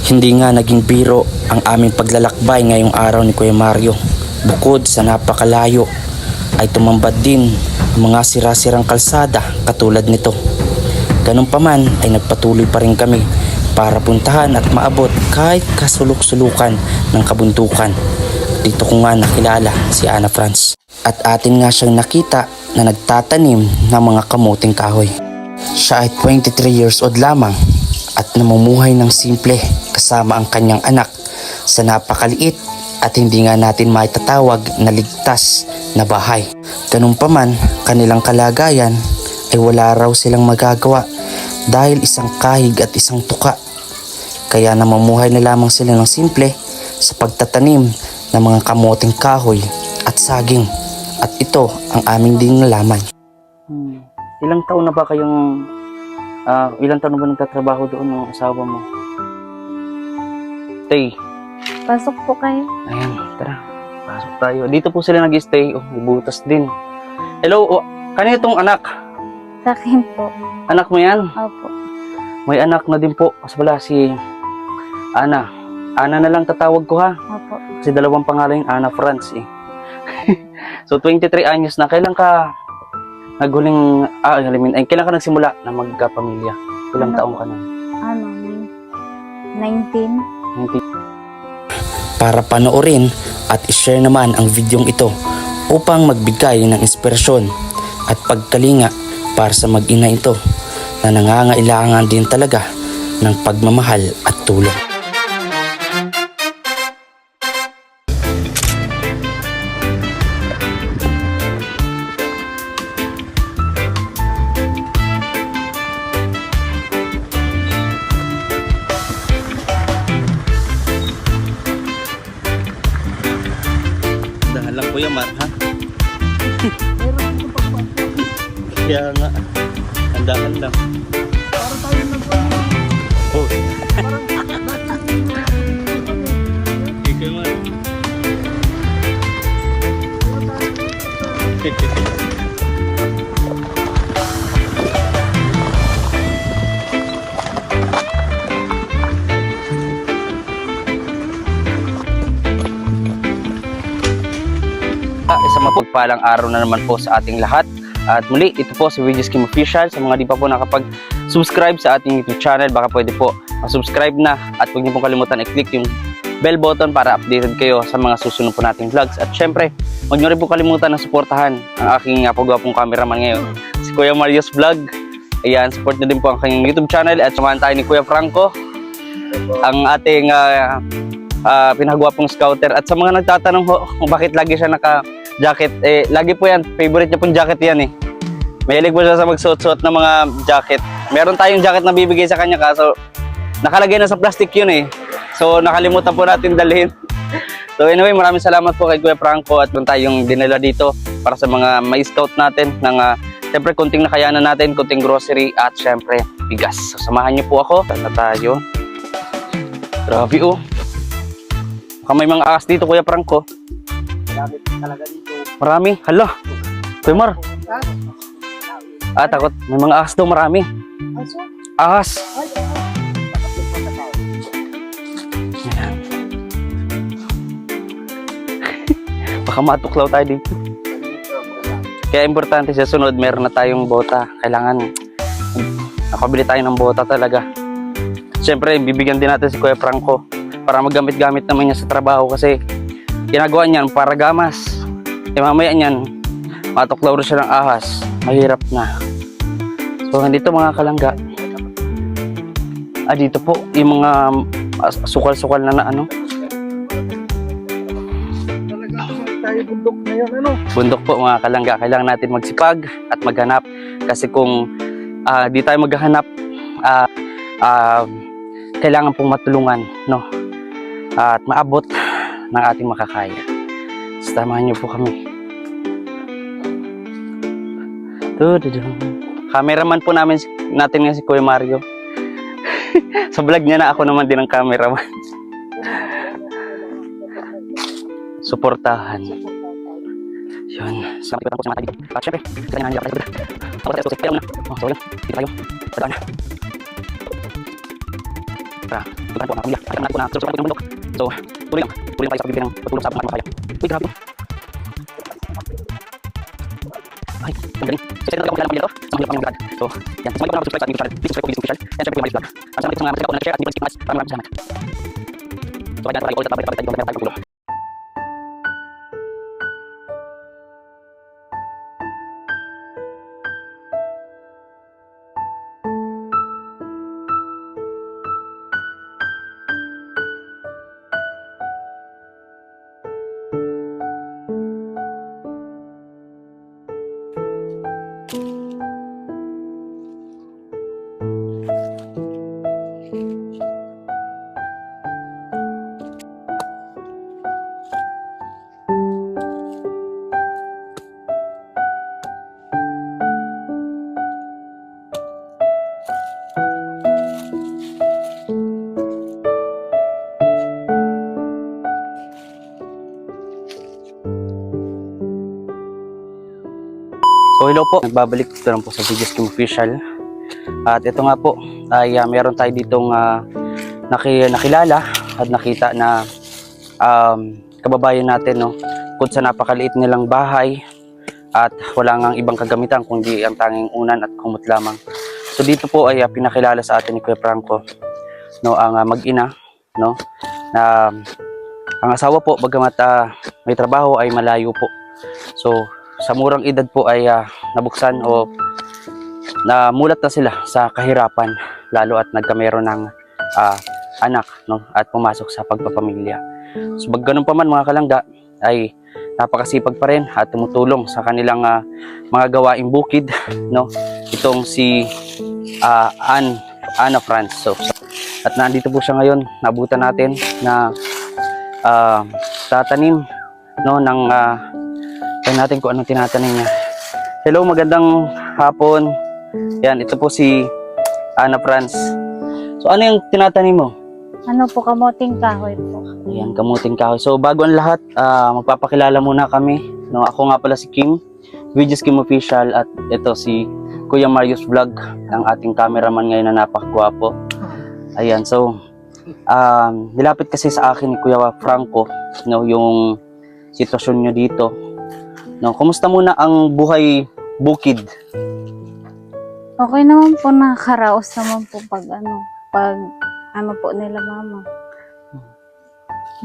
Hindi nga naging biro ang aming paglalakbay ngayong araw ni Kuya Mario. Bukod sa napakalayo ay tumambad din ang mga sira-sirang kalsada katulad nito. Ganun pa man ay nagpatuloy pa rin kami para puntahan at maabot kahit kasulok-sulukan ng kabundukan. Dito ko nga nakilala si Ana Franz at atin nga siyang nakita na nagtatanim ng mga kamuting kahoy. Siya ay 23 years old lamang at namumuhay ng simple kasama ang kanyang anak sa napakaliit at hindi nga natin maitatawag na ligtas na bahay. Ganun pa man, kanilang kalagayan ay wala raw silang magagawa dahil isang kahig at isang tuka. Kaya namumuhay na lamang sila ng simple sa pagtatanim ng mga kamuting kahoy at saging. At ito ang aming din nalaman. Ilang taon na ba kayong ilang taon na ba nagtatrabaho doon ng asawa mo? Stay. Pasok po kayo. Ayan, tara. Pasok tayo. Dito po sila nag-stay. Oh, butas din. Hello, kanino itong anak? Sa akin po. Anak mo yan? Opo. May anak na din po. Kasi wala si Ana. Ana na lang tatawag ko ha. Opo. Kasi dalawang pangalan yung Ana Franz eh. So 23 anyos na. Kailan ka naghuling, kailan ka nagsimula na magkapamilya? Ilang taong ka na? 19. Para panoorin at i-share naman ang videong ito upang magbigay ng inspirasyon at pagkalinga para sa mag-ina ito na nangangailangan din talaga ng pagmamahal at tulong. Dahan lang po yan, Mar, ha? Kaya nga, handaan lang. Para tayo nagpapalala. Oh. Ikaw, Mar. Isang mapagpalang araw na naman po sa ating lahat. At muli, ito po si Regis Kim Official. Sa mga di pa po nakapag-subscribe sa ating YouTube channel, baka pwede po subscribe na. At huwag niyo pong kalimutan i-click yung bell button para updated kayo sa mga susunod po nating vlogs. At syempre, huwag niyo rin po kalimutan na suportahan ang aking pagwapong cameraman ngayon, si Kuya Mario's Vlog. Ayan, support niyo din po ang kanyang YouTube channel. At samahan tayo ni Kuya Franco, ang ating pinagwapong scouter. At sa mga nagtatanong kung bakit lagi siya naka-jacket, lagi po yan, favorite niya pong jacket yan eh. Mahilig po siya sa magsuot-suot ng mga jacket. Meron tayong jacket na bibigay sa kanya kaso nakalagay na sa plastic yun eh. So nakalimutan po natin dalhin. So anyway, maraming salamat po kay Kuya Franco at kung tayong dinala dito para sa mga may scout natin ng siyempre kunting nakayanan natin, kunting grocery at siyempre bigas. So samahan niyo po ako. Tara tayo. Grabe oh. Baka may mga ahas dito, Kuya Franco. Marami talaga dito. Marami? Hala. Kuya Mar. Takot. May mga ahas daw marami. Aso? Ahas. Ay, Ayan. Baka matuklaw tayo dito. Kaya importante sa sunod, meron na tayong bota. Kailangan nakabili tayo ng bota talaga. Siyempre, bibigyan din natin si Kuya Franco para magamit-gamit naman niya sa trabaho kasi ginagawa niyan para gamas. Mamaya niyan, matuklaw rin siya ng ahas. Mahirap na. So, nandito mga kalangga. Dito po, yung mga sukal-sukal na ano. talaga tayo bundok ngayon, ano? Bundok po mga kalangga. Kailangan natin magsipag at maghanap. Kasi kung di tayo maghanap, kailangan pong matulungan, no? At maabot ng ating makakaya. Samahan niyo po kami. Cameraman po natin nga si Kuya Mario. Sa vlog niya na ako naman din ang cameraman. Suportahan. Yun. Salamat po sa mga tayo. At syempre, kanya nga tayo. Ako tayo. Kaya na. So yun. Dito tayo. Padaan na. para tulungan po ang mga pamilya. Ay, po na susunod po ng bundok. So, tuloy lang tayo sa pagbibigay ng pagtulong sa mga kaya. Uy, grabe. Ay, ang galing. So, sa mga pamilya to, sa mga pamilya to. So, yan. Sa mga pamilya subscribe sa ating channel, please subscribe po Business Official. Yan, syempre po yung Maris Vlog. Salamat po sa mga masaya na share at hindi po nag-skip mas. Maraming salamat. So, kaya natin ulit at babalik tayo meron tayong pagtulong. So hello po, nagbabalik ito lang po sa Videos Kim Official. At ito nga po ay meron tayo ditong nakilala at nakita na kababayan natin, no, kung sa napakaliit nilang bahay at wala ngang ibang kagamitan kundi ang tanging unan at kumot lamang. So dito po ay pinakilala sa atin ni Kuya Franco, no, ang mag-ina, no, na ang asawa po bagamat may trabaho ay malayo po. So sa murang edad po ay nabuksan o namulat na sila sa kahirapan, lalo at nagkameron ng anak, no, at pumasok sa pagpapamilya. So pag ganun pa man mga kalangga ay napakasipag pa rin at tumutulong sa kanilang mga gawaing bukid, no, itong si Ana Franz. So, at nandito po siya ngayon, nabutan natin na tatanim, no, ng tingnan natin kung anong tinatanim niya. Hello, magandang hapon. Yan, ito po si Ana Franz. So, ano yung tinatanim mo? Ano po, kamuting kahoy po. Ayan, kamuting kahoy. So, bago ang lahat, magpapakilala muna kami. No, ako nga pala si Kim, Videos Kim Official, at ito si Kuya Marius Vlog, ang ating cameraman ngayon na napakagwapo. Ayan, so, nilapit kasi sa akin ni Kuya Franco, no, yung sitwasyon nyo dito. No, kumusta muna ang buhay bukid? Okay naman po, nakakaraos naman po pag ano po nila mama.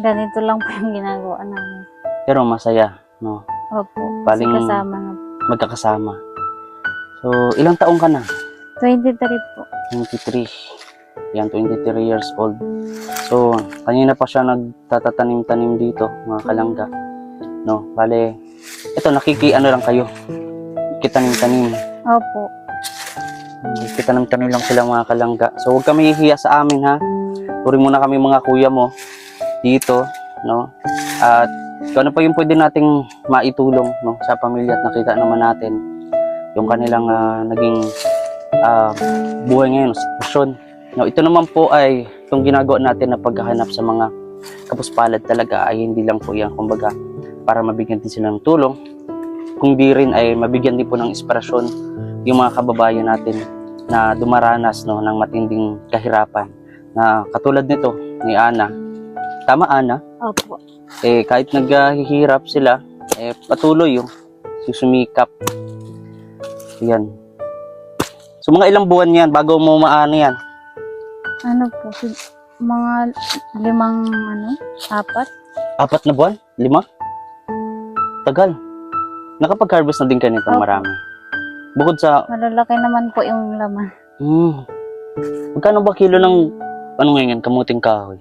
Ganito lang po yung ginagawa namin. Pero masaya, no? Opo, Paling- kasi kasama na po. Magkakasama. So, ilang taong ka na? 23 po. 23. Yan, 23 years old. So, kanina pa siya nagtatanim-tanim dito, mga kalangga. No, bale, ito, ano lang kayo. Kitanim-tanim. Opo. Kitanim-tanim lang sila mga kalangga. So, huwag kami hihiya sa amin, ha. Turing muna kami mga kuya mo dito, no. At kung ano pa yung pwede nating maitulong, no, sa pamilya, at nakita naman natin yung kanilang naging buhay ngayon, sitwasyon. No, ito naman po ay itong ginagawa natin na paghahanap sa mga kapuspalad talaga ay hindi lang po yan, kumbaga, para mabigyan din sila ng tulong, kundi rin ay mabigyan din po ng inspirasyon yung mga kababayan natin na dumaranas, no, ng matinding kahirapan, na katulad nito ni Ana. Tama, Ana? Opo. Kahit naghihirap sila, patuloy yung susumikap. Yan. So mga ilang buwan yan bago mo maano yan? Ano po, mga 4? 4 na buwan? 5? Tagal. Nakapag-harvest na din kayo nitong Opo. marami. Bukod sa... Malalaki naman po yung laman. Magkano ba kilo ng ano ngayon, kamuting kahoy?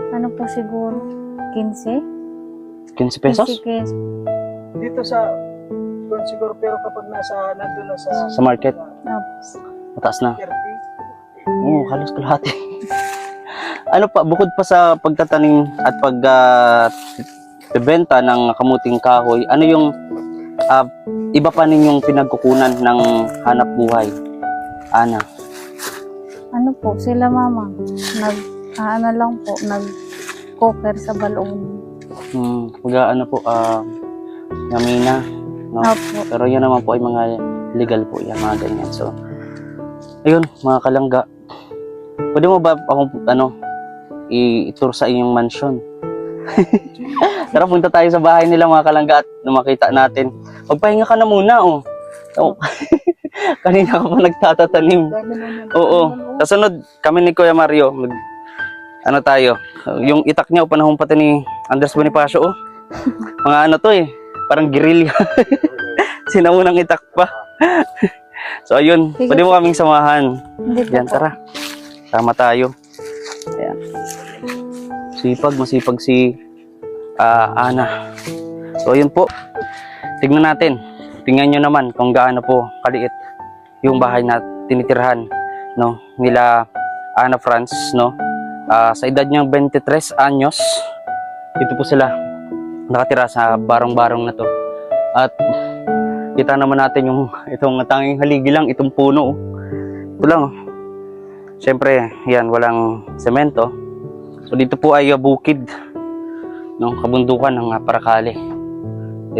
Ano po siguro? 15? 15 pesos? 15. Dito sa doon siguro, pero kapag nandun na sa Sa market? Opo. Mataas na. 30. Oo, halos kalahati. Ano pa, bukod pa sa pagtatanim at pagbenta ng kamuting kahoy, ano yung iba pa ninyong pinagkukunan ng hanap buhay, Ana? Ano po, sila mama, nag-cooker sa balon. Ano po, yamina, no? Opo. Pero yan naman po ay mga legal po yan, mga ganyan. So, ayun, mga kalangga, Pwede mo ba ako, i-tour sa inyong mansion? Tara, punta tayo sa bahay nila mga kalangga at makita natin. Magpahinga ka na muna, oh. Oh. Kanina ka pa nagtatatanim. Dami na yan. Oo. Kasunod, kami ni Kuya Mario, tayo. Yung itak niya, panahon pati ni Andres Bonifacio, oh. Mga ano to eh, parang guerrilla. Sinaunang itak pa. So ayun, pwede mo kaming samahan. Hindi po Yan, po. tara. Sama tayo. Ayan. Masipag si Ana. So ayun po. Tignan natin. Tingnan nyo naman kung gaano po kaliit yung bahay na tinitirhan, no, nila Ana Franz, no. Sa edad niyang 23 anyos, dito po sila nakatira sa barong-barong na to. At kita naman natin yung itong tanging haligi lang, itong puno. Oh. Ito lang. Oh. Siyempre, yan, walang semento. So dito po ay bukid, no, kabundukan ng Paracale.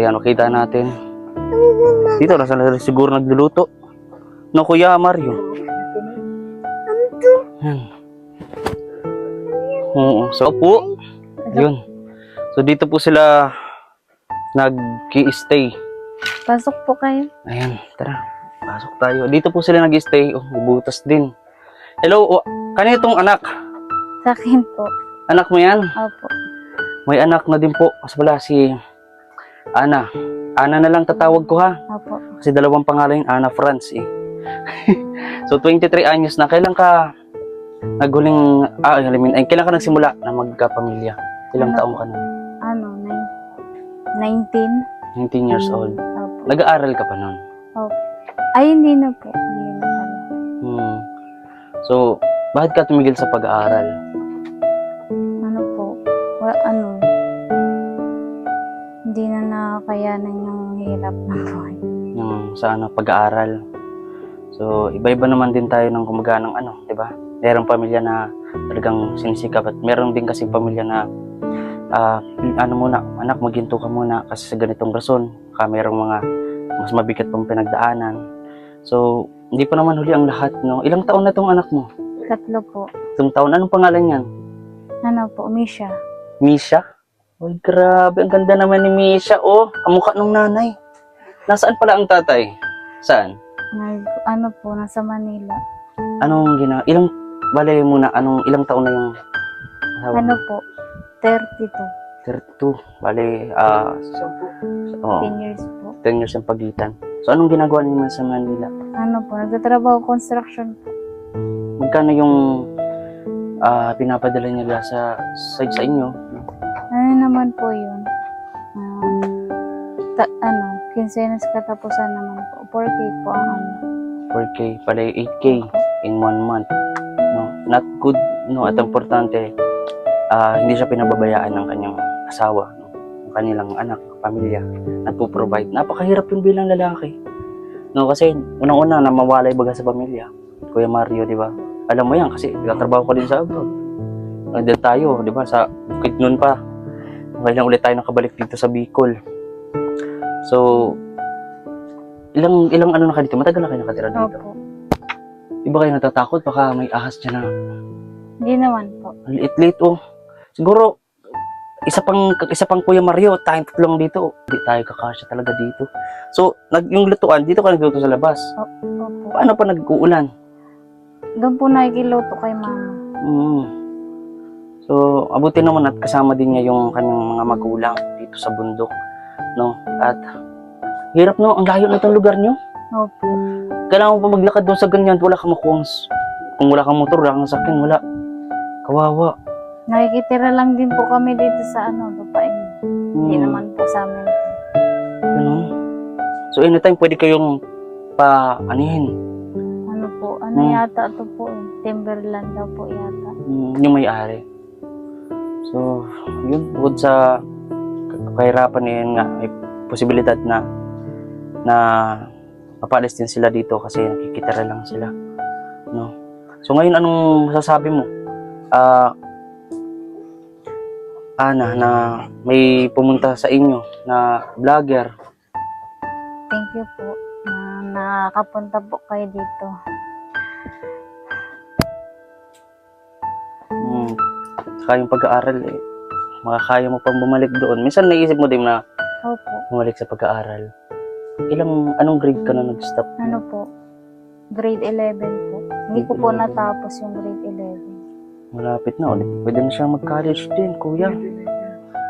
Ayan, makita natin. Dito na sila siguro nagluluto. No, Kuya Mario. Dito na yun. Yan. Oo. So po, yun. So dito po sila nag-i-stay. Pasok po kayo. Ayan, tara. Pasok tayo. Dito po sila nag-i-stay. Oh, butas din. Hello, oh, kanina itong anak. Sa akin po. Anak mo yan? Opo. May anak na din po. Kasi pala si Ana. Ana na lang tatawag ko ha. Opo. Kasi dalawang pangalan yun, Ana Franz eh. So 23 anyos na. Kailan ka naghuling, kailan ka nagsimula na magkapamilya? Ilang Ano? taong ka na? 19. 19 years old. Opo. Nag-aaral ka pa nun? Opo. Ay, hindi na po. Hindi na pala. So, bakit ka tumigil sa pag-aaral? Ano po? Hindi na nakakayanan yung hirap ng buhay. Yung sa pag-aaral. So, iba-iba naman din tayo ng kumaga ng di ba? Merong pamilya na talagang sinisikap at meron din kasing pamilya na anak, maghinto ka muna kasi sa ganitong rason. Merong mga mas mabigat pang pinagdaanan. So, hindi pa naman huli ang lahat, no? Ilang taon na tong anak mo? 3 po. Itong taon, anong pangalan niyan? Ano po? Misha. Misha? Uy, grabe, ang ganda naman ni Misha, oh. Kamukha nung nanay. Nasaan pala ang tatay? Saan? Nasa Manila. Ilang taon na yung asawa mo? Po? 32. 32. Bale, Sampu. 10 years po. 10 years yung pagitan. So, anong ginagawa niyo sa Manila? Nagtatrabaho construction po. Magkano yung pinapadala nila sa inyo? Ano naman po yun? Quincenas katapusan naman po. 4K po ang 4K, pala 8K in 1 month. No? Not good, no? At importante, hindi siya pinababayaan ng kanyang asawa, no? Ng kanilang anak, pamilya, nagpo-provide. Napakahirap yun bilang lalaki. No, kasi unang-una na mawalay baga sa pamilya. Kuya Mario, di ba? Alam mo yan kasi nagtatrabaho ka din sa abroad. Nandun tayo, di ba? Sa Bukidnon pa. Ngayon ulit tayo nakabalik dito sa Bicol. So, ilang na ka dito? Matagal na kayo nakatira dito? Opo. Di ba kayo natatakot? Baka may ahas dyan na Hindi naman po. ang liit-liit, oh. Siguro, isa pang Kuya Mario, tayong tatlong dito. Hindi tayo kakasya talaga dito. So, yung lutuan, dito ka nagluto sa labas. Opo. Paano pa nag-uulan? Doon po nakikiluto kay mama. So, abuti naman at kasama din niya yung kanyang mga magulang dito sa bundok, no? At hirap, no? Ang layo na itong lugar niyo. Opo. Kailangan mo pa maglakad doon sa ganyan, wala kang makuha. Kung wala kang motor, wala kang sakyan, wala. Kawawa. Nakikitira lang din po kami dito sa lupain. Hindi naman po sa amin. Ano? So, anytime pwede kayong anihin. Yata ito po Timberland daw po yata. Yung may-ari. So, yun, bukod sa kahirapan niyan nga, may posibilidad na mapalis din sila dito kasi nakikitira lang sila, no? So ngayon, anong masasabi mo? Ana, na may pumunta sa inyo na vlogger. Thank you po na nakapunta po kayo dito. Saka yung pag-aaral eh, makakaya mo pang bumalik doon. Minsan naisip mo din na Opo. bumalik sa pag-aaral. Anong grade ka na nag-stop? Ano po? Grade 11 po. Hindi ko po natapos yung grade 11. Malapit na ulit. Pwede na siya mag-college din, kuya.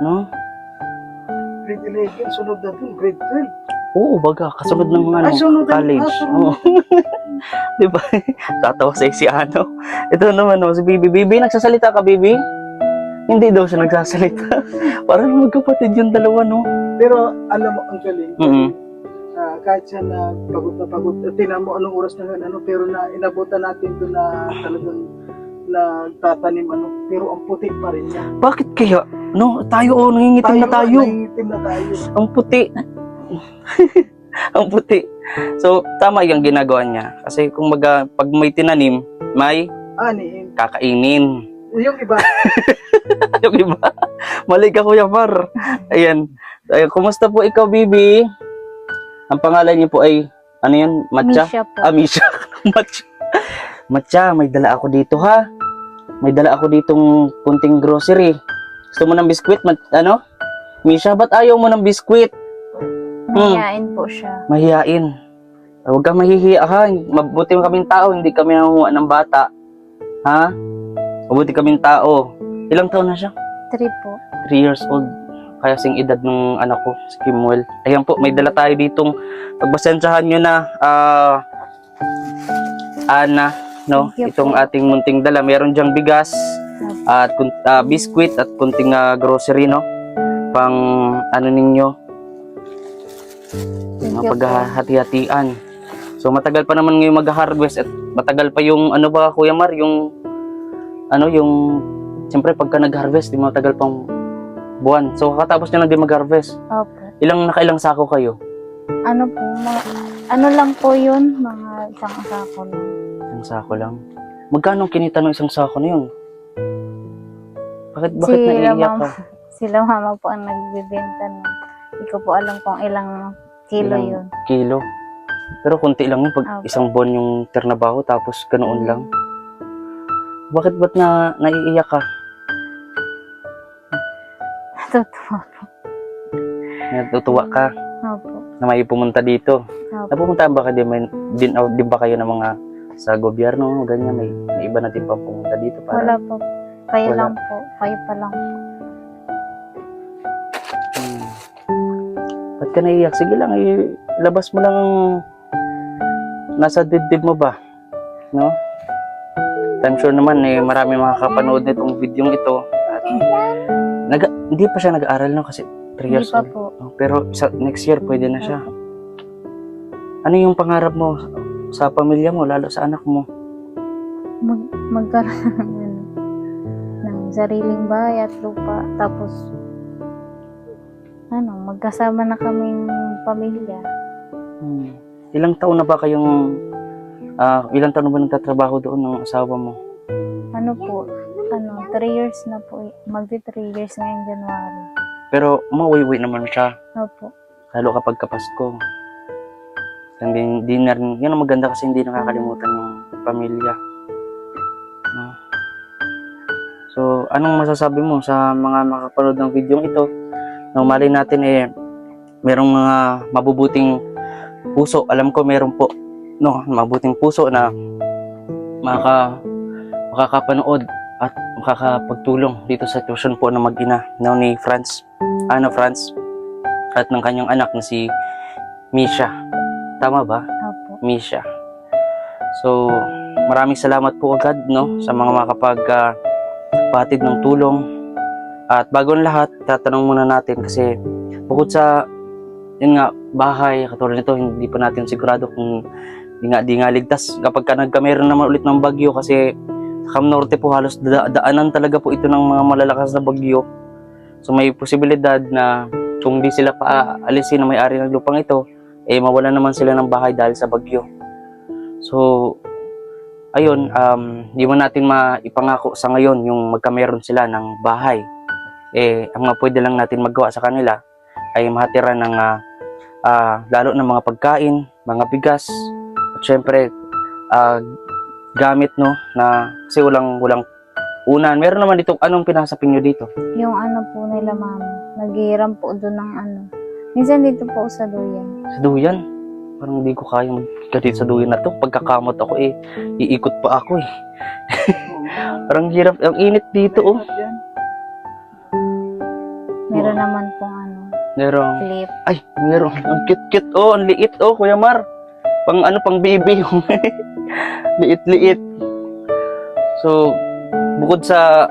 No? Grade 11, sunod na dun, grade 12. Oo, baga. Kasunod ng ano, Ay, sunod na- college. sunod. Oo. Di ba? Tatawa sa si ano. Ito naman, no, si Bibi. Bibi, nagsasalita ka, Bibi? Hindi daw siya nagsasalita. Parang magkapatid yung dalawa, no? Pero alam mo, ang galing. Mm-mm. Kahit siya na pagod, tingnan mo anong oras na yun, pero na inabutan natin doon na talagang nagtatanim, pero ang puti pa rin niya. Bakit kaya? No, tayo, nangingitim na tayo. Nangingitim na tayo. Ang puti. Ang puti. So, tama yung ginagawa niya. Kasi kung pag may tinanim, may Aniin. kakainin. Yung iba, Yung iba. Mali ka, Kuya Mar. Ayan. Kumusta po ikaw, Bibi? Ang pangalan niyo po ay, ano yan? Matcha? Misha po. Misha. Matcha. Matcha, may dala ako dito, ha? May dala ako ditong kunting grocery. Gusto mo ng biskwit? Misha, ba't ayaw mo ng biskwit? Mahihain po siya. Mahihain. Huwag kang mahihiya, ha? Mabuti kaming tao, hindi kami nangunguha ng bata. Ha? Mabuti kaming tao. Ilang taon na siya? 3 po. 3 years old. Kaya sing edad ng anak ko, si Kimuel. Ayan po, may dala tayo ditong pagbasensyahan nyo na, Ana, no? Thank you Itong po. ating munting dala. Meron diyang bigas, at biskwit at kunting grocery, no? Pang ano ninyo, Thank you po. paghahati-hatian. So matagal pa naman ngayon mag-harvest at matagal pa yung ano ba, Kuya Mar, yung siyempre pagka nag-harvest, di matagal pang buwan. So kakatapos niya lang din mag-harvest. Opo. Nakailang sako kayo? Ano po, ano lang po yun? Mga isang sako lang. Isang sako lang. Magkano kinita ng isang sako na yun? Bakit Sila naiiyak mama, ka? sila mama po ang nagbibenta nun. Hindi ko po alam kung ilang kilo Ilang yun. Kilo. Pero konti lang yun pag Opo. isang buwan yung ternabaho tapos ganoon lang. Bakit ba't naiiyak ka? Totoo po. Natutuwa ka Opo. na may pumunta dito. Opo. Napupunta ba kayo din ba kayo ng mga sa gobyerno, ganyan, may iba na din pa pumunta dito Wala para po. Kayo Wala. lang po. Kayo pa lang po. Ba't ka naiiyak? Sige lang, labas mo lang ang nasa dibdib mo ba? No? I'm sure naman marami makakapanood nitong video ito. At hindi pa siya nag-aaral, no? Kasi 3 Hindi years pa old. po. Oh, pero next year pwede na siya. Ano yung pangarap mo sa pamilya mo, lalo sa anak mo? Magkaroon ng sariling bahay at lupa. Tapos, magkasama na kaming pamilya. Ilang taon na ba nagtatrabaho doon ng asawa mo? 3 years na po. Magdi 3 years ngayong January. Pero mauwi-uwi naman siya, Opo. lalo kapag Kapasko. Hindi na rin, yan ang maganda kasi hindi nakakalimutan yung pamilya. No? So, anong masasabi mo sa mga makapanood ng video ito? No, mali natin merong mga mabubuting puso. Alam ko meron po, no, mabuting puso na makakapanood at makakapagtulong dito sa sitwasyon po ng mag-ina, no, ni Franz at ng kanyang anak na si Misha. Tama ba? Opo. Misha. So, maraming salamat po agad, no, sa mga makapagpatid ng tulong. At bago ang lahat, tatanong muna natin kasi bukod sa bahay katulad nito, hindi pa natin sigurado kung di nga ligtas kapag meron naman ulit ng bagyo kasi sa Cam Norte po halos daanan talaga po ito ng mga malalakas na bagyo. So may posibilidad na kung di sila paalisin na may-ari ng lupang ito, mawala naman sila ng bahay dahil sa bagyo. So ayun, di man natin maipangako sa ngayon yung magkameron sila ng bahay. Ang mga pwede lang natin magawa sa kanila ay mahatira ng lalo ng mga pagkain, mga bigas, at syempre gamit, no, na kasi walang unan. Meron naman dito, anong pinasapin nyo dito? Yung ano po nila mama, naghihiram po doon ng ano. Minsan dito po sa duyan. Sa duyan? Parang hindi ko kaya magkadit sa duyan na to. Pagkakamot ako iikot pa ako Parang hirap, ang init dito Yan. Meron naman pong ano, Merong, clip. ay, meron. Ang cute-cute ang liit Kuya Mar. Pang baby liit-liit. So, bukod sa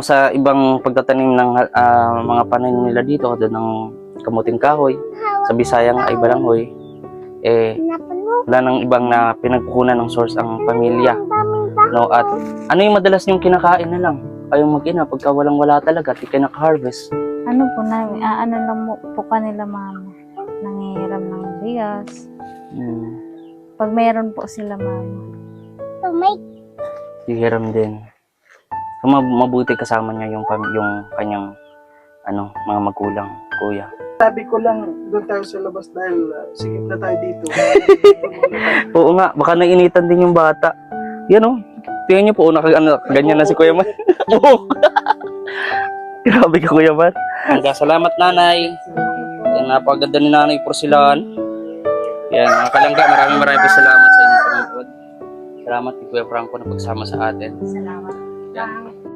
sa ibang pagtatanim ng mga pananim nila dito, doon ng kamuting kahoy, sa Bisaya nga ay balanghoy, wala nang ibang na pinagkukunan ng source ang pamilya. No, at ano yung madalas yung kinakain na lang? Kayong mag-ina, pagka walang-wala talaga, di kayo naka-harvest. Ano po, ano lang po kanila mama. Nangihiram ng bigas. Pag meron po sila mama. Hihiram din. So, mabuti kasama niya yung kanyang mga magulang, kuya. Sabi ko lang, doon tayo sa labas dahil sigip na tayo dito. Oo nga, baka nainitan din yung bata. Yan tingnan niyo po, ganyan na si Kuya Man. Grabe ka, Kuya Man. Salamat, nanay. Yan, napaganda ni nanay Porsilan. Yan, mga kalangga, maraming po salamat sa inyong panonood. Salamat kay Kuya Franco na pagsama sa atin. Salamat. Yan.